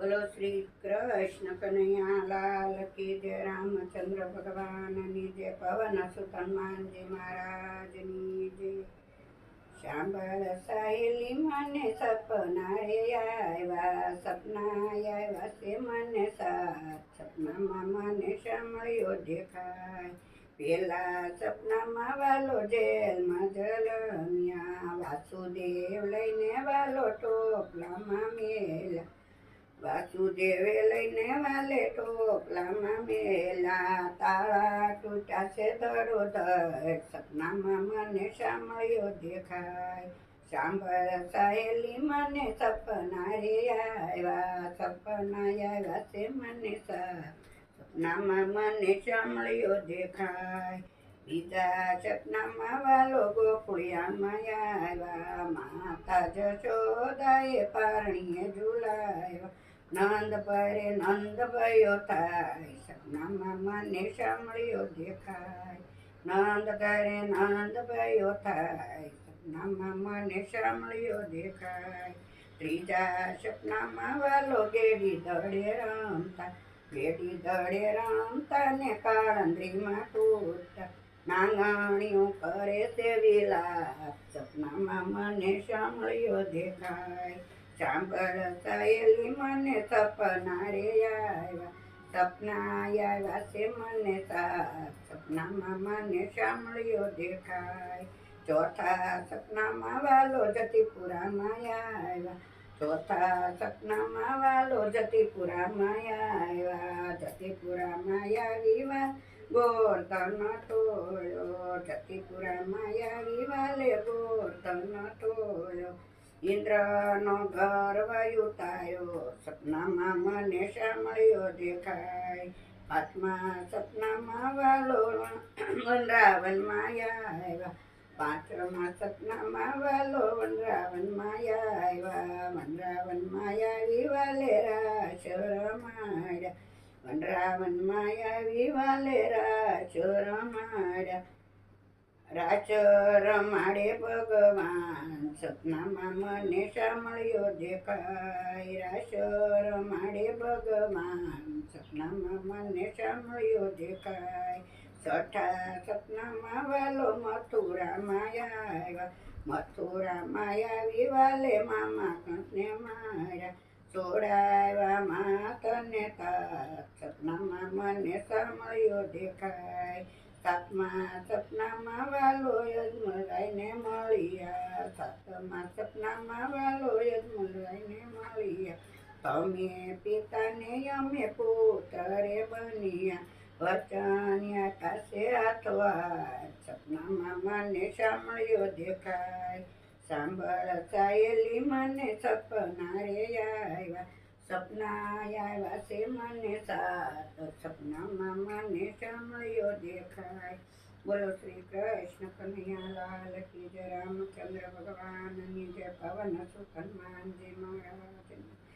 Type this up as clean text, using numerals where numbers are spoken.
બોલો શ્રી કૃષ્ણ કનૈયા લાલ કી જય, રામચંદ્ર ભગવાનની જય, પવન સુત હનુમાનજી મહારાજની જય. સાંભળ સાહેલી મને સપના રે આવ્યા, સપના આવ્યા છે મને સાથ, સપનામાં મને સાંભળ્યો દેખાય. પેલા સપનામાં વાલો જેલમાં જલમ્યા, વાસુદેવ લઈને વાલો ટોપલામાં મેલા, વાસુદેવે લઈને વાલે ટોપલામાં મેલા, તાળા તૂટ્યા છે ધડોધડ, સપનામાં મને સાંભળ્યો દેખાય. સાંભળ સાહેલી મને સપના રે આવ્યા, સપના આવ્યા છે મને સપનામાં મને સાંભળ્યો દેખાય. બીજા સપનામાં વાલો ગોકુળિયામાં આવ્યા, માતા જશોદાએ પારણીએ ઝુલાવ્યા, નંદ પરે નંદ ભયો થાય, સપનામાં મને સાંભળ્યો દેખાય. નંદ કરે નંદ ભયો થાય, સપનામાં મને સાંભળ્યો દેખાય. ત્રીજા સપનામાં વાલો ગેડી દડે રમતા, ગેડી દડે રમતા ને કાળંદરીમાં તૂટતા, નાંગણીયું કરે છે વિલાપ, સપનામાં મને સાંભળ્યો દેખાય. સાંભળ સાહેલી મને સપના રે આવ્યા, સપના આવ્યા છે મને સાથ, સપનામાં મને સાંભળ્યો દેખાય. ચોથા સપનામાં વાલો જતીપુરામાં આવ્યા, ચોથા સપનામાં વાલો જતીપુરામાં આવ્યા, જતીપુરામાં આવી વા ગોરધન ટોળ્યો, જતીપુરામાં આવી વાલે ગોરધન ટોળ્યો, ઇન્દ્રનો ગર્વ ઉતાર્યો, સપનામાં મને સાંભળ્યો દેખાય. પાંચમા સપનામાં વાલો વનરાવનમાં આવ્યા, પાંચમા સપનામાં વાલો વનરાવનમાં આવ્યા, વનરાવનમાં આવી વાલે રાસ રમાડ્યા, વનરાવનમાં આવી વાલે રાસ રમાડ્યા, રાસ રમાડે ભગવાન, સપનામાં મને સાંભળ્યો દેખાય. રાસ રમાડે ભગવાન, સપનામાં મને સાંભળ્યો દેખાય. છઠ્ઠા સપનામાં વાલો મથુરામાં આવ્યા, મથુરામાં આવી વાલે મામા કંસને માર્યા, છોડાવ્યા માતને તાત, સપનામાં મને સાંભળ્યો દેખાય. સાતમા સપનામાં વાલો યજમલરાયને મળ્યા, સાતમા સપનામાં વાલો યજમલરાયને મળ્યા, તમે પિતાને અમે પુત્ર રે બન્યા, વચન પાસે હાથવાર, સપનામાં મને સાંભળ્યો દેખાય. સાંભળ સાહેલી મને સપના રે આવ્યા, સપના આવ્યા છે મને સાથ, સપનામાં મને સાંભળ્યો દેખાય. બોલો શ્રી કૃષ્ણ કનૈયા લાલ કી જય, રામચંદ્ર ભગવાનની જય, પવન સુત હનુમાનજી મહારાજની